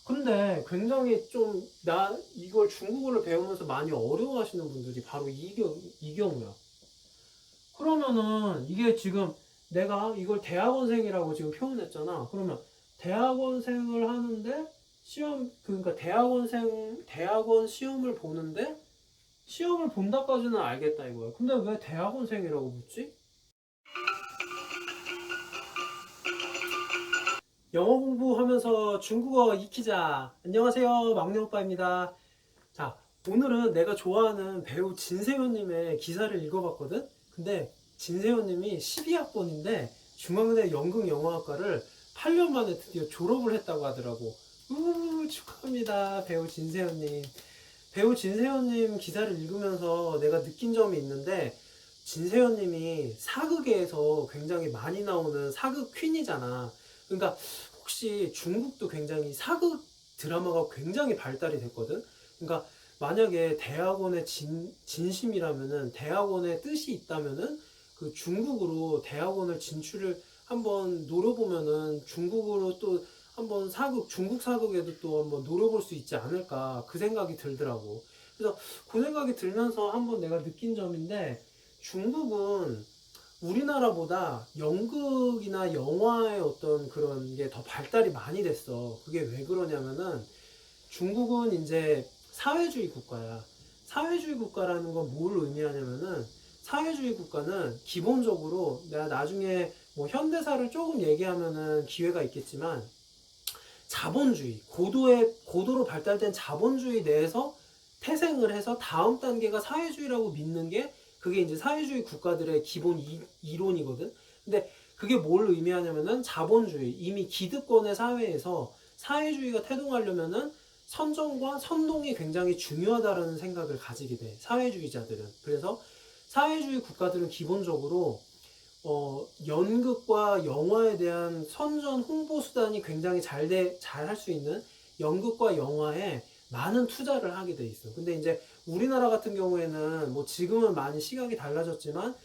근데 굉장히 좀, 이걸 중국어를 배우면서 많이 어려워하시는 분들이 바로 이 경우야. 그러면은 이게 지금 내가 이걸 대학원생이라고 지금 표현했잖아. 그러면 대학원생을 하는데 그러니까 대학원 시험을 보는데 시험을 본다까지는 알겠다 이거야. 근데 왜 대학원생이라고 묻지? 영어 공부하면서 중국어 익히자. 안녕하세요. 막내 오빠입니다. 자, 오늘은 내가 좋아하는 배우 진세현님의 기사를 읽어봤거든? 근데 진세현님이 12학번인데 중앙대 연극영화학과를 8년 만에 드디어 졸업을 했다고 하더라고. 축하합니다. 배우 진세현님. 배우 진세현님 기사를 읽으면서 내가 느낀 점이 있는데 진세현님이 사극에서 굉장히 많이 나오는 사극 퀸이잖아. 그러니까 혹시 중국도 굉장히 사극 드라마가 굉장히 발달이 됐거든. 그러니까 만약에 대학원의 진심이라면은 대학원의 뜻이 있다면은 그 중국으로 대학원을 진출을 한번 노려보면은 중국으로 또 한번 중국 사극에도 또 한번 노려볼 수 있지 않을까 그 생각이 들더라고. 그래서 그 생각이 들면서 한번 내가 느낀 점인데 중국은 우리나라보다 연극이나 영화의 어떤 그런 게 더 발달이 많이 됐어. 그게 왜 그러냐면은 중국은 이제 사회주의 국가야. 사회주의 국가라는 건 뭘 의미하냐면은 사회주의 국가는 기본적으로 내가 나중에 뭐 현대사를 조금 얘기하면은 기회가 있겠지만 자본주의, 고도로 발달된 자본주의 내에서 태생을 해서 다음 단계가 사회주의라고 믿는 게 그게 이제 사회주의 국가들의 기본 이론이거든. 근데 그게 뭘 의미하냐면은 자본주의, 이미 기득권의 사회에서 사회주의가 태동하려면은 선정과 선동이 굉장히 중요하다라는 생각을 가지게 돼. 사회주의자들은. 그래서 사회주의 국가들은 기본적으로 연극과 영화에 대한 선전 홍보 수단이 굉장히 잘 할 수 있는 연극과 영화에 많은 투자를 하게 돼 있어. 근데 이제 우리나라 같은 경우에는 뭐 지금은 많이 시각이 달라졌지만,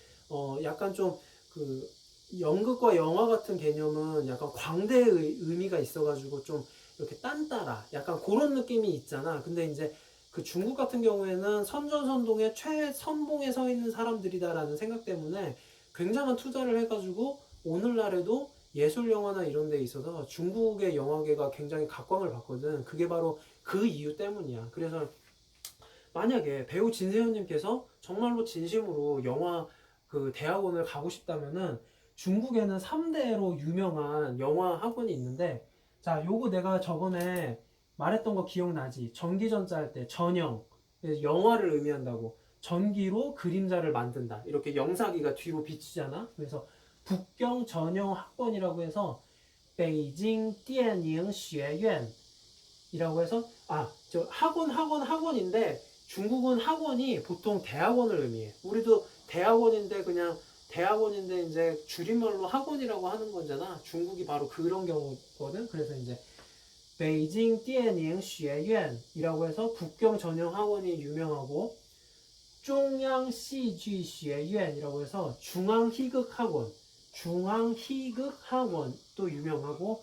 약간 좀 그 연극과 영화 같은 개념은 약간 광대의 의미가 있어가지고 좀 이렇게 딴따라 약간 그런 느낌이 있잖아. 근데 이제 그 중국 같은 경우에는 선전선동의 최선봉에 서 있는 사람들이다라는 생각 때문에 굉장한 투자를 해가지고 오늘날에도 예술 영화나 이런 데 있어서 중국의 영화계가 굉장히 각광을 받거든. 그게 바로 그 이유 때문이야. 그래서 만약에 배우 진세현님께서 정말로 진심으로 영화 그 대학원을 가고 싶다면은 중국에는 3대로 유명한 영화 학원이 있는데, 자, 요거 내가 저번에 말했던 거 기억나지? 전기전자 할 때 전형, 영화를 의미한다고. 전기로 그림자를 만든다. 이렇게 영상기가 뒤로 비치잖아. 그래서 북경 전형 학원이라고 해서 베이징 电影学院 이라고 해서 저 학원인데 중국은 학원이 보통 대학원을 의미해. 우리도 대학원인데 이제 줄임말로 학원이라고 하는 거잖아. 중국이 바로 그런 경우거든. 그래서 이제 베이징 电影学院이라고 해서 북경 전형 학원이 유명하고 중앙戏剧学院이라고 해서 중앙희극학원도 유명하고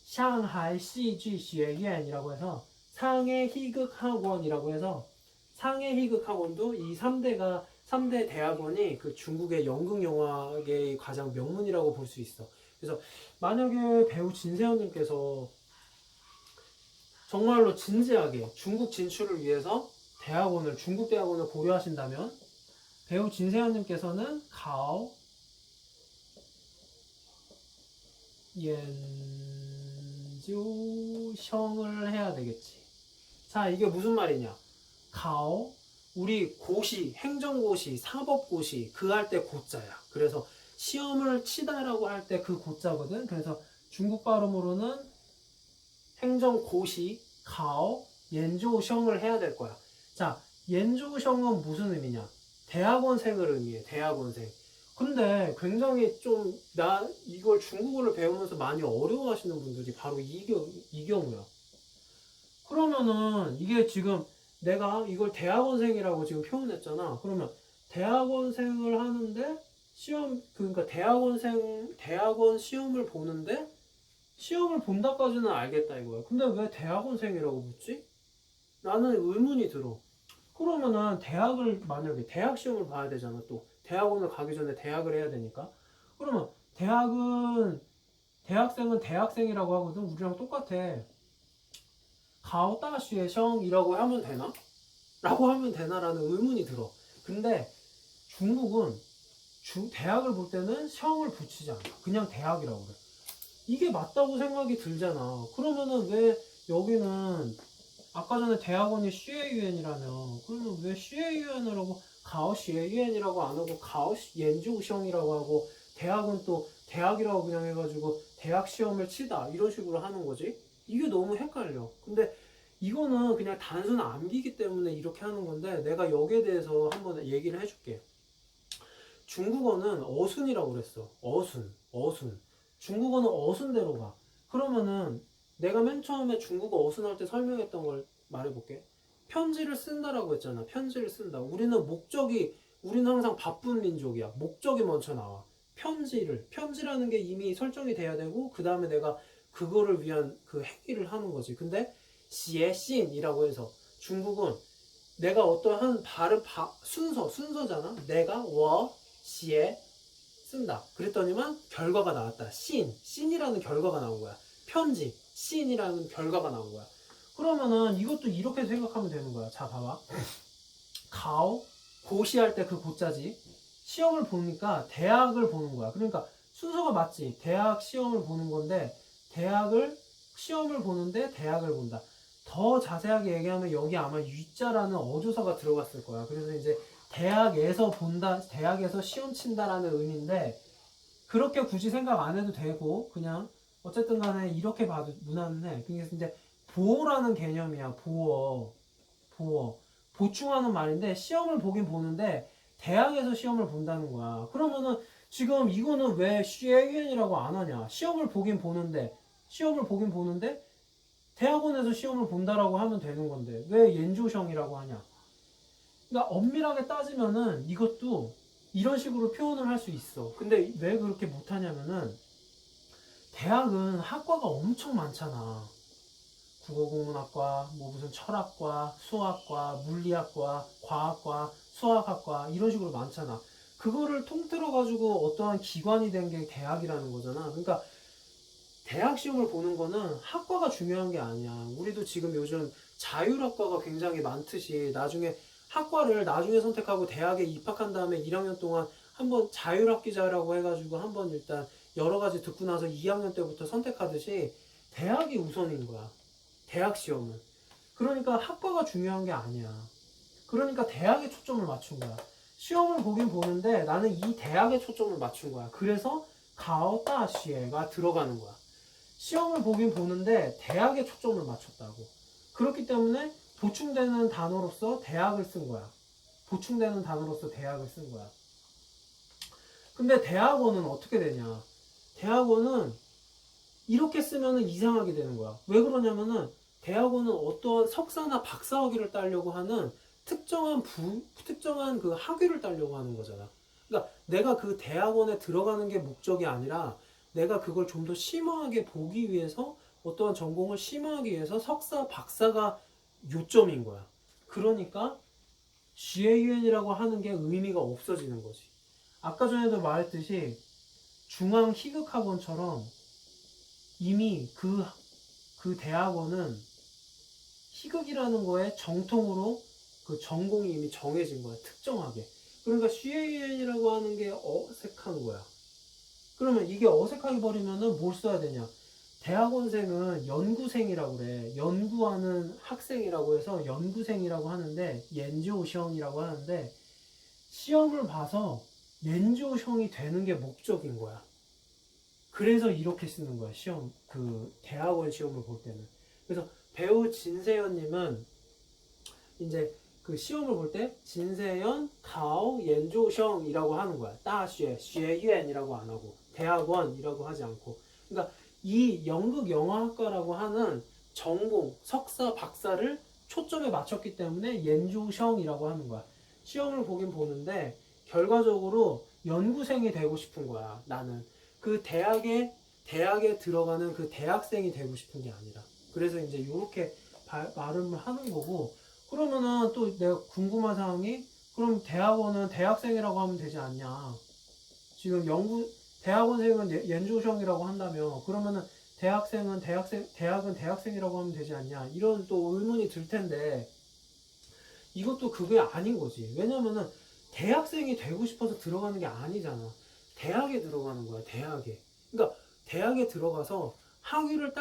상하이戏剧学院이라고 해서 상해 희극학원이라고 해서 상해 희극학원도 이 3대 대학원이 그 중국의 연극영화계의 가장 명문이라고 볼 수 있어. 그래서 만약에 배우 진세현님께서 정말로 진지하게 중국 진출을 위해서 중국 대학원을 고려하신다면 배우 진세현님께서는 가오 연주형을 해야 되겠지. 자, 이게 무슨 말이냐? 가오, 우리 행정고시, 사법고시, 그 할 때 고자야. 그래서 시험을 치다라고 할 때 그 고자거든. 그래서 중국 발음으로는 행정고시, 가오, 연주형을 해야 될 거야. 자, 연주형은 무슨 의미냐? 대학원생을 의미해, 대학원생. 근데 굉장히 좀, 이걸 중국어를 배우면서 많이 어려워하시는 분들이 바로 이 경우야. 그러면은 이게 지금 내가 이걸 대학원생이라고 지금 표현했잖아. 그러면 대학원생을 하는데 그러니까 대학원 시험을 보는데 시험을 본다까지는 알겠다 이거야. 근데 왜 대학원생이라고 묻지? 나는 의문이 들어. 그러면은 대학을 만약에 대학 시험을 봐야 되잖아. 또 대학원을 가기 전에 대학을 해야 되니까. 그러면 대학생은 대학생이라고 하거든. 우리랑 똑같아. 가오다시에성이라고 하면 되나? 라고 하면 되나라는 의문이 들어. 근데 중국은 대학을 볼 때는 성을 붙이지 않아. 그냥 대학이라고 그래. 이게 맞다고 생각이 들잖아. 그러면은 왜 여기는 아까 전에 대학원이 슈에유엔이라며 그러면 왜 슈에유엔을 하고 가오슈에유엔이라고 안 하고 가오옌주우성이라고 하고 대학은 또 대학이라고 그냥 해가지고 대학 시험을 치다 이런 식으로 하는 거지? 이게 너무 헷갈려. 근데 이거는 그냥 단순 암기기 때문에 이렇게 하는 건데 내가 여기에 대해서 한번 얘기를 해줄게. 중국어는 어순이라고 그랬어. 어순. 중국어는 어순대로 가. 그러면은 내가 맨 처음에 중국어 어순할 때 설명했던 걸 말해볼게. 편지를 쓴다라고 했잖아. 편지를 쓴다. 우리는 항상 바쁜 민족이야. 목적이 먼저 나와. 편지라는 게 이미 설정이 돼야 되고, 그 다음에 내가 그거를 위한 그 행위를 하는 거지. 근데, 시에신이라고 해서 중국은 내가 어떠한 순서잖아. 내가 시에 쓴다. 그랬더니만 결과가 나왔다. 신이라는 결과가 나온 거야. 편지, 신이라는 결과가 나온 거야. 그러면은 이것도 이렇게 생각하면 되는 거야. 자, 봐봐. 고시할 때 그 고자지. 시험을 보니까 대학을 보는 거야. 그러니까 순서가 맞지. 대학 시험을 보는 건데 시험을 보는데 대학을 본다. 더 자세하게 얘기하면 여기 아마 유자라는 어조사가 들어갔을 거야. 그래서 이제 대학에서 본다, 대학에서 시험 친다라는 의미인데 그렇게 굳이 생각 안 해도 되고 그냥 어쨌든 간에 이렇게 봐도 무난해. 그래서 이제 보어라는 개념이야. 보어. 보충하는 말인데 시험을 보긴 보는데 대학에서 시험을 본다는 거야. 그러면은 지금 이거는 왜 슈에유엔이라고 안 하냐? 시험을 보긴 보는데 대학원에서 시험을 본다라고 하면 되는 건데 왜 옌조성이라고 하냐? 그러니까 엄밀하게 따지면은 이것도 이런 식으로 표현을 할 수 있어. 근데 왜 그렇게 못하냐면은 대학은 학과가 엄청 많잖아. 국어국문학과, 뭐 무슨 철학과, 수학과, 물리학과, 과학과, 수학학과 이런 식으로 많잖아. 그거를 통틀어 가지고 어떠한 기관이 된 게 대학이라는 거잖아. 그러니까 대학 시험을 보는 거는 학과가 중요한 게 아니야. 우리도 지금 요즘 자율학과가 굉장히 많듯이 학과를 나중에 선택하고 대학에 입학한 다음에 1학년 동안 한번 자율학기자라고 해가지고 한번 일단 여러 가지 듣고 나서 2학년 때부터 선택하듯이 대학이 우선인 거야. 대학 시험은. 그러니까 학과가 중요한 게 아니야. 그러니까 대학에 초점을 맞춘 거야. 시험을 보긴 보는데 나는 이 대학에 초점을 맞춘 거야. 그래서 가오다시에가 들어가는 거야. 시험을 보긴 보는데 대학에 초점을 맞췄다고. 그렇기 때문에 보충되는 단어로서 대학을 쓴 거야. 보충되는 단어로서 대학을 쓴 거야. 근데 대학원은 어떻게 되냐? 대학원은 이렇게 쓰면 이상하게 되는 거야. 왜 그러냐면은 대학원은 어떠한 석사나 박사학위를 따려고 하는 특정한 그 학위를 따려고 하는 거잖아. 그러니까 내가 그 대학원에 들어가는 게 목적이 아니라 내가 그걸 좀 더 심화하게 보기 위해서 어떠한 전공을 심화하기 위해서 석사, 박사가 요점인 거야. 그러니까 GAUN이라고 하는 게 의미가 없어지는 거지. 아까 전에도 말했듯이 중앙 희극학원처럼 이미 그 대학원은 희극이라는 거에 정통으로 그 전공이 이미 정해진 거야. 특정하게. 그러니까 CAN이라고 하는 게 어색한 거야. 그러면 이게 어색하게 버리면은 뭘 써야 되냐? 대학원생은 연구생이라고 그래. 연구하는 학생이라고 해서 연구생이라고 하는데 연조형이라고 하는데 시험을 봐서 연조형이 되는 게 목적인 거야. 그래서 이렇게 쓰는 거야. 대학원 시험을 볼 때는. 그래서 배우 진세현님은 이제 그 시험을 볼 때 진세현 가오 연조형이라고 하는 거야. 다쉐, 쉐유엔이라고 안 하고 대학원이라고 하지 않고. 그러니까 이 연극 영화학과라고 하는 전공, 석사, 박사를 초점에 맞췄기 때문에 연조형이라고 하는 거야. 시험을 보긴 보는데 결과적으로 연구생이 되고 싶은 거야. 나는 그 대학에 들어가는 그 대학생이 되고 싶은 게 아니라. 그래서 이제 이렇게 말을 하는 거고. 그러면은 또 내가 궁금한 사항이, 그럼 대학원은 대학생이라고 하면 되지 않냐? 지금 대학원생은 연조생이라고 한다며, 그러면은 대학은 대학생이라고 하면 되지 않냐? 이런 또 의문이 들 텐데, 이것도 그게 아닌 거지. 왜냐면은 대학생이 되고 싶어서 들어가는 게 아니잖아. 대학에 들어가는 거야, 대학에. 그러니까 대학에 들어가서 학위를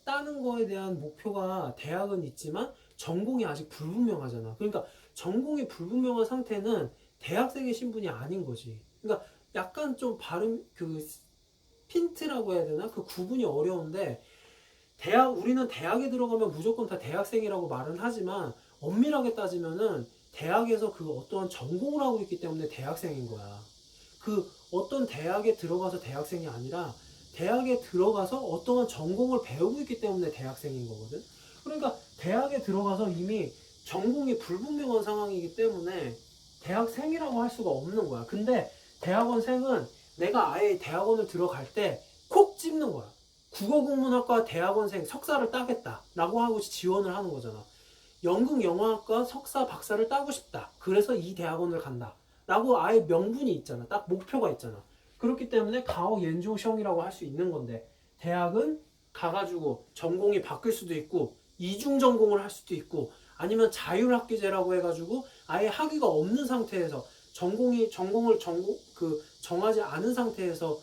따는 거에 대한 목표가 대학은 있지만 전공이 아직 불분명하잖아. 그러니까 전공이 불분명한 상태는 대학생의 신분이 아닌 거지. 그러니까 약간 좀 발음, 핀트라고 해야 되나? 그 구분이 어려운데, 우리는 대학에 들어가면 무조건 다 대학생이라고 말은 하지만 엄밀하게 따지면은 대학에서 그 어떠한 전공을 하고 있기 때문에 대학생인 거야. 그 어떤 대학에 들어가서 대학생이 아니라 대학에 들어가서 어떠한 전공을 배우고 있기 때문에 대학생인 거거든. 그러니까 대학에 들어가서 이미 전공이 불분명한 상황이기 때문에 대학생이라고 할 수가 없는 거야. 근데 대학원생은 내가 아예 대학원을 들어갈 때 콕 집는 거야. 국어국문학과 대학원생 석사를 따겠다 라고 하고 지원을 하는 거잖아. 연극영화학과 석사 박사를 따고 싶다, 그래서 이 대학원을 간다 라고 아예 명분이 있잖아. 딱 목표가 있잖아. 그렇기 때문에 가오 연조형이라고 할 수 있는 건데, 대학은 가가지고 전공이 바뀔 수도 있고 이중 전공을 할 수도 있고, 아니면 자율학기제라고 해가지고 아예 학위가 없는 상태에서 전공을 정하지 않은 상태에서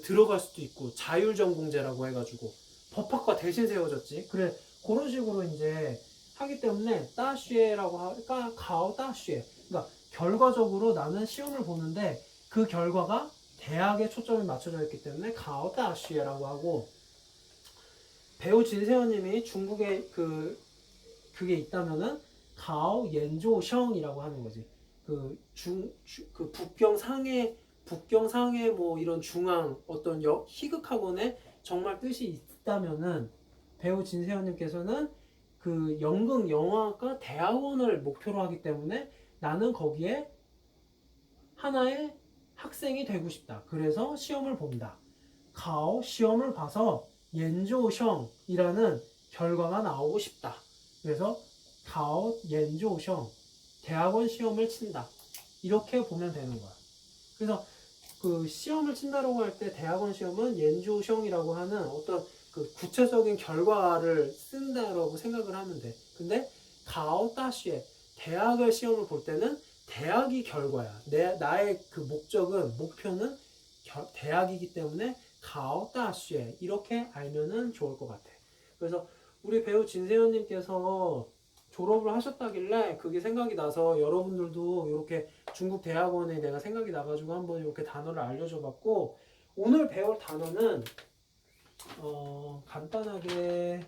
들어갈 수도 있고, 자율전공제라고 해가지고 법학과 대신 세워졌지. 그래, 그런 식으로 이제 하기 때문에 따쉐라고 가오 따쉐. 그러니까 결과적으로 나는 시험을 보는데 그 결과가 대학에 초점이 맞춰져 있기 때문에 가오 따쉐라고 하고, 배우 진세현님이 중국에 그게 있다면은 가오 연조형이라고 하는 거지. 북경상해 뭐 이런 중앙 어떤 희극학원에 정말 뜻이 있다면은 배우 진세현님께서는 그 연극 영화과 대학원을 목표로 하기 때문에 나는 거기에 하나의 학생이 되고 싶다. 그래서 시험을 본다. 가오 시험을 봐서 연조형이라는 결과가 나오고 싶다. 그래서 가오 연조형 대학원 시험을 친다. 이렇게 보면 되는 거야. 그래서 그 시험을 친다라고 할 때 대학원 시험은 연조형이라고 하는 어떤 그 구체적인 결과를 쓴다라고 생각을 하면 돼. 근데 가오 따시에 대학을 시험을 볼 때는 대학이 결과야. 나의 그 목표는 대학이기 때문에 가오 따시에 이렇게 알면은 좋을 것 같아. 그래서 우리 배우 진세현님께서 졸업을 하셨다길래 그게 생각이 나서 여러분들도 이렇게 중국 대학원에 내가 생각이 나가지고 한번 이렇게 단어를 알려줘 봤고, 오늘 배울 단어는 간단하게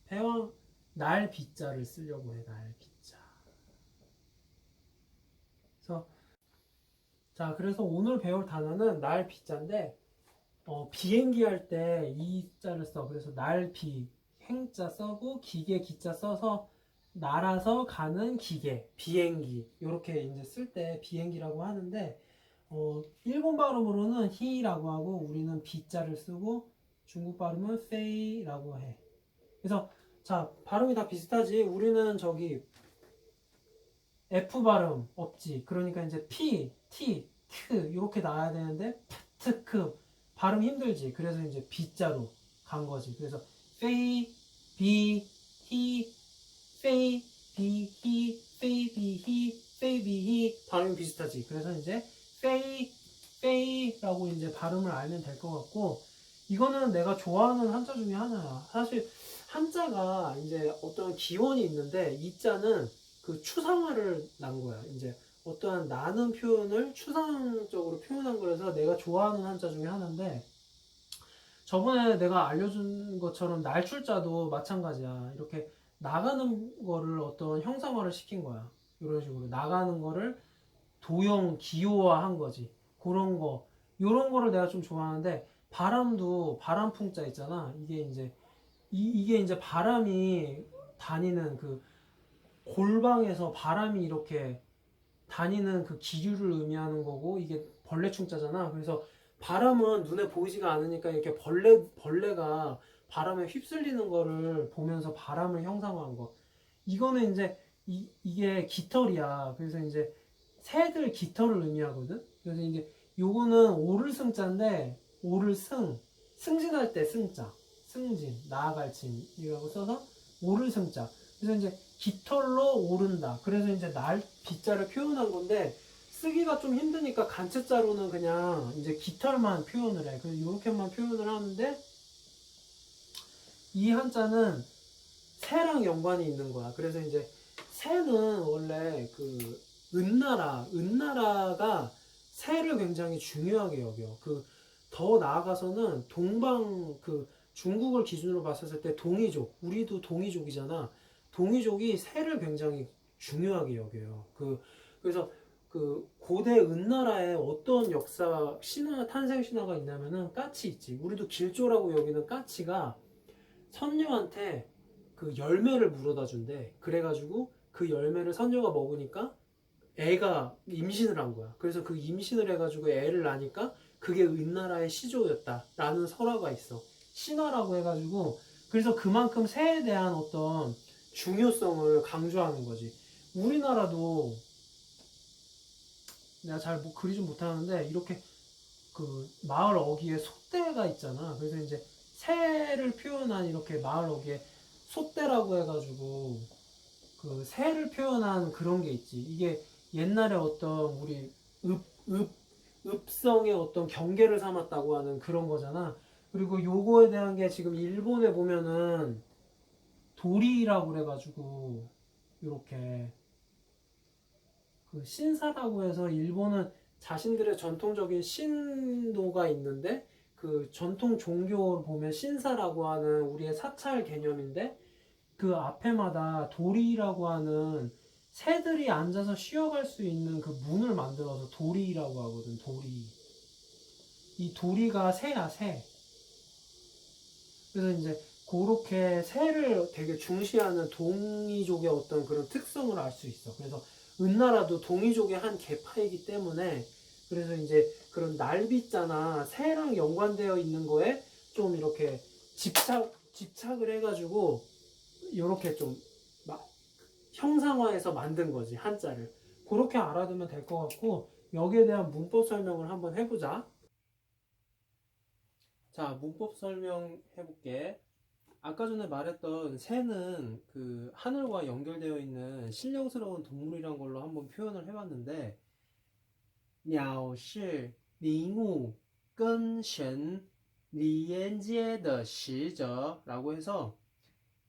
배왕 날비자를 쓰려고 해. 날비자. 그래서 오늘 배울 단어는 날비자인데, 비행기 할 때 이 자를 써. 그래서 날비 행자 써고 기계 기자 써서 날아서 가는 기계, 비행기 이렇게 이제 쓸 때 비행기라고 하는데, 일본 발음으로는 히라고 하고 우리는 비자를 쓰고 중국 발음은 페이라고 해. 그래서 자, 발음이 다 비슷하지. 우리는 저기 F 발음 없지. 그러니까 이제 P, T, Q 이렇게 나와야 되는데 트크 발음 힘들지. 그래서 이제 B자로 간 거지. 그래서 페이, 비, 히, 페이, 비, 히, 페이, 비, 히, 페이, 비, 히 발음이 비슷하지. 그래서 이제 페이라고 이제 발음을 알면 될 것 같고, 이거는 내가 좋아하는 한자 중에 하나야. 사실 한자가 이제 어떤 기원이 있는데 이 자는 그 추상화를 난 거야. 이제 어떠한 나는 표현을 추상적으로 표현한 거라서 내가 좋아하는 한자 중에 하나인데, 저번에 내가 알려준 것처럼 날출자도 마찬가지야. 이렇게 나가는 거를 어떤 형상화를 시킨 거야. 이런 식으로 나가는 거를 도형 기호화한 거지. 그런 거, 이런 거를 내가 좀 좋아하는데, 바람도 바람풍자 있잖아. 이게 이제 바람이 다니는 그 골방에서 바람이 이렇게 다니는 그 기류를 의미하는 거고, 이게 벌레충자잖아. 그래서 바람은 눈에 보이지가 않으니까 이렇게 벌레가 바람에 휩쓸리는 거를 보면서 바람을 형상화한 거. 이거는 이제 이게 깃털이야. 그래서 이제 새들 깃털을 의미하거든. 그래서 이제 요거는 오를승자인데 오를승 승진할 때 승자 승진 나아갈 진이라고 써서 오를승자. 그래서 이제 깃털로 오른다. 그래서 이제 날 빗자를 표현한 건데 쓰기가 좀 힘드니까 간체자로는 그냥 이제 깃털만 표현을 해. 그래서 이렇게만 표현을 하는데 이 한자는 새랑 연관이 있는 거야. 그래서 이제 새는 원래 그 은나라가 새를 굉장히 중요하게 여겨. 그 더 나아가서는 동방 그 중국을 기준으로 봤을 때 동이족, 우리도 동이족이잖아. 동이족이 새를 굉장히 중요하게 여겨요. 그래서 그 고대 은나라에 어떤 역사 신화 탄생 신화가 있냐면은 까치 있지. 우리도 길조라고 여기는 까치가 선녀한테 그 열매를 물어다 준대. 그래가지고 그 열매를 선녀가 먹으니까 애가 임신을 한 거야. 그래서 그 임신을 해가지고 애를 낳으니까 그게 은나라의 시조였다라는 설화가 있어. 신화라고 해가지고 그래서 그만큼 새에 대한 어떤 중요성을 강조하는 거지. 우리나라도 내가 잘 그리 좀 못하는데 이렇게 그 마을 어귀에 소떼가 있잖아. 그래서 이제 새를 표현한 이렇게 마을 어귀에 소떼라고 해가지고 그 새를 표현한 그런 게 있지. 이게 옛날에 어떤 우리 읍성의 어떤 경계를 삼았다고 하는 그런 거잖아. 그리고 요거에 대한 게 지금 일본에 보면은 도리라고 그래가지고 이렇게 그 신사라고 해서 일본은 자신들의 전통적인 신도가 있는데 그 전통 종교를 보면 신사라고 하는 우리의 사찰 개념인데 그 앞에마다 도리라고 하는 새들이 앉아서 쉬어갈 수 있는 그 문을 만들어서 도리라고 하거든. 도리. 이 도리가 새야, 새. 그래서 이제 그렇게 새를 되게 중시하는 동이족의 어떤 그런 특성을 알 수 있어. 그래서 은나라도 동이족의 한 계파이기 때문에 그래서 이제 그런 날빗자나 새랑 연관되어 있는 거에 좀 이렇게 집착을 해가지고 이렇게 좀 형상화해서 만든 거지, 한자를. 그렇게 알아두면 될 것 같고 여기에 대한 문법 설명을 한번 해보자. 자, 문법 설명해볼게. 아까 전에 말했던 새는 그 하늘과 연결되어 있는 신령스러운 동물이란 걸로 한번 표현을 해봤는데 鸟是灵物跟神连接的使者라고 해서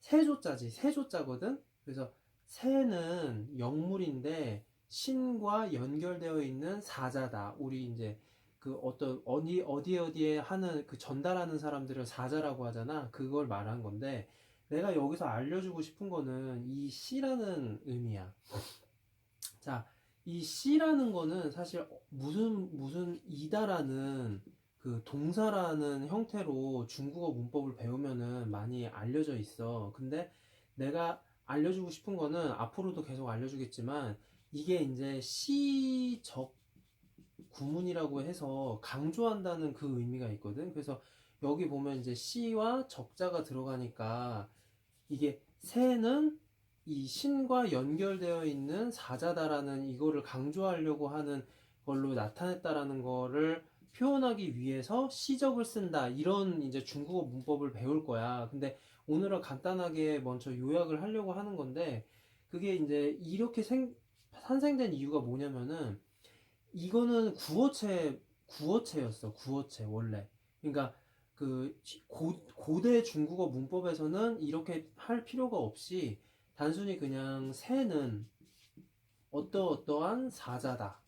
세조자지, 세조자거든. 그래서 새는 영물인데 신과 연결되어 있는 사자다. 우리 이제 그 어떤 어디에 하는 그 전달하는 사람들을 사자라고 하잖아. 그걸 말한 건데 내가 여기서 알려주고 싶은 거는 이 씨라는 의미야. 자, 이 씨라는 거는 사실 무슨 이다라는 그 동사라는 형태로 중국어 문법을 배우면은 많이 알려져 있어. 근데 내가 알려주고 싶은 거는 앞으로도 계속 알려주겠지만 이게 이제 시적 구문이라고 해서 강조한다는 그 의미가 있거든. 그래서 여기 보면 이제 시와 적자가 들어가니까 이게 새는 이 신과 연결되어 있는 사자다라는 이거를 강조하려고 하는 걸로 나타냈다라는 거를 표현하기 위해서 시적을 쓴다. 이런 이제 중국어 문법을 배울 거야. 근데 오늘은 간단하게 먼저 요약을 하려고 하는 건데 그게 이제 이렇게 산생된 이유가 뭐냐면은 이거는 구어체였어. 구어체 원래. 그러니까 그 고대 중국어 문법에서는 이렇게 할 필요가 없이 단순히 그냥 새는 어떠어떠한 사자다.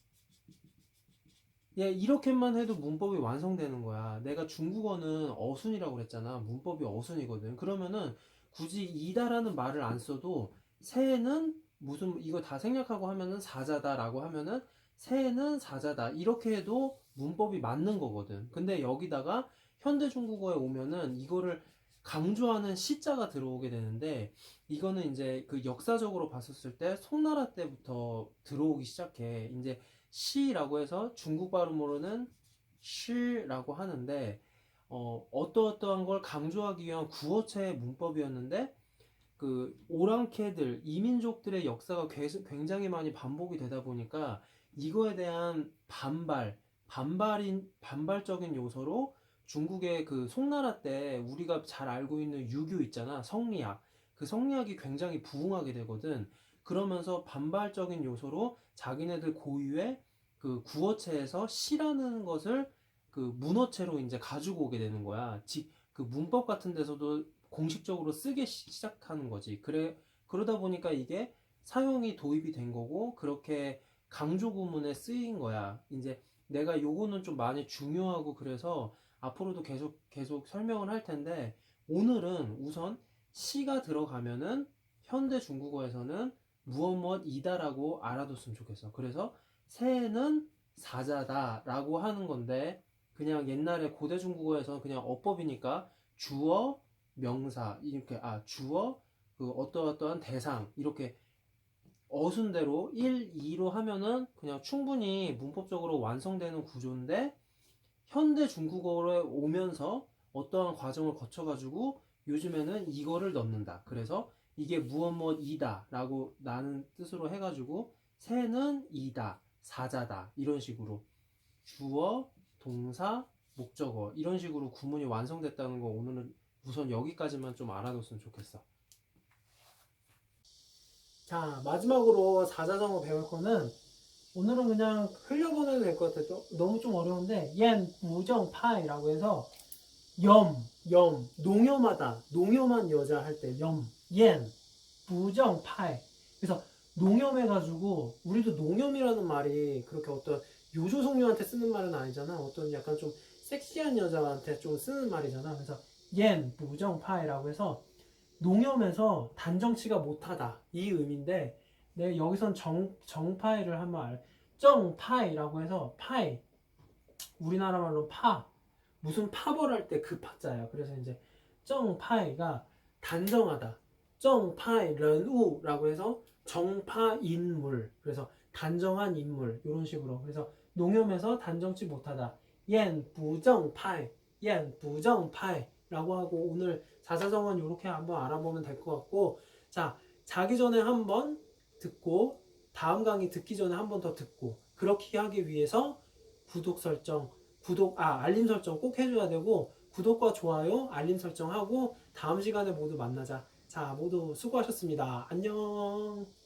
예, 이렇게만 해도 문법이 완성되는 거야. 내가 중국어는 어순이라고 그랬잖아. 문법이 어순이거든. 그러면은 굳이 이다라는 말을 안 써도 새는 무슨 이거 다 생략하고 하면은 사자다라고 하면은 새는 사자다. 이렇게 해도 문법이 맞는 거거든. 근데 여기다가 현대 중국어에 오면은 이거를 강조하는 시자가 들어오게 되는데 이거는 이제 그 역사적으로 봤었을 때 송나라 때부터 들어오기 시작해. 이제 시라고 해서 중국 발음으로는 실라고 하는데 어떠어떠한 걸 강조하기 위한 구어체의 문법이었는데 그 오랑캐들, 이민족들의 역사가 굉장히 많이 반복이 되다 보니까 이거에 대한 반발적인 요소로 중국의 그 송나라 때 우리가 잘 알고 있는 유교 있잖아, 성리학. 그 성리학이 굉장히 부흥하게 되거든. 그러면서 반발적인 요소로 자기네들 고유의 그 구어체에서 시라는 것을 그 문어체로 이제 가지고 오게 되는 거야. 그 문법 같은 데서도 공식적으로 쓰기 시작하는 거지. 그러다 보니까 이게 사용이 도입이 된 거고, 그렇게 강조 구문에 쓰인 거야. 이제 내가 요거는 좀 많이 중요하고 그래서 앞으로도 계속 설명을 할 텐데, 오늘은 우선 시가 들어가면은 현대 중국어에서는 무엇무엇이다라고 알아뒀으면 좋겠어. 그래서 새는 사자다라고 하는 건데, 그냥 옛날에 고대 중국어에서는 그냥 어법이니까 주어, 명사 이렇게 주어 그 어떠어떠한 대상 이렇게 어순대로 1, 2로 하면은 그냥 충분히 문법적으로 완성되는 구조인데 현대 중국어로 오면서 어떠한 과정을 거쳐가지고 요즘에는 이거를 넣는다. 그래서 이게 무엇 무엇이다 라고 나는 뜻으로 해가지고 새는 이다, 사자다 이런 식으로 주어, 동사, 목적어 이런 식으로 구문이 완성됐다는 거 오늘은 우선 여기까지만 좀 알아뒀으면 좋겠어. 자, 마지막으로 사자성어 배울 거는 오늘은 그냥 흘려보내도 될 것 같아요. 너무 좀 어려운데 옌 무정파이라고 해서 농염하다, 농염한 여자 할 때 옌 무정파이. 그래서 농염해가지고 우리도 농염이라는 말이 그렇게 어떤 요조성녀한테 쓰는 말은 아니잖아. 어떤 약간 좀 섹시한 여자한테 좀 쓰는 말이잖아. 그래서 옌 무정파이라고 해서 농염에서 단정치가 못하다 이 의미인데 내 여기선 정파이를 한번 정파이라고 해서 파이 우리나라 말로 무슨 파벌 할 때 그 파자야. 그래서 이제 정파이가 단정하다. 정파이 런우라고 해서 정파인물. 그래서 단정한 인물 이런 식으로. 그래서 농염에서 단정치 못하다. 옌 부정파이, 옌 부정파이라고 하고 오늘 사사성어는 이렇게 한번 알아보면 될 것 같고 자 자기 전에 한번 듣고 다음 강의 듣기 전에 한 번 더 듣고 그렇게 하기 위해서 구독 설정 알림 설정 꼭 해줘야 되고 구독과 좋아요 알림 설정하고 다음 시간에 모두 만나자. 자 모두 수고하셨습니다. 안녕.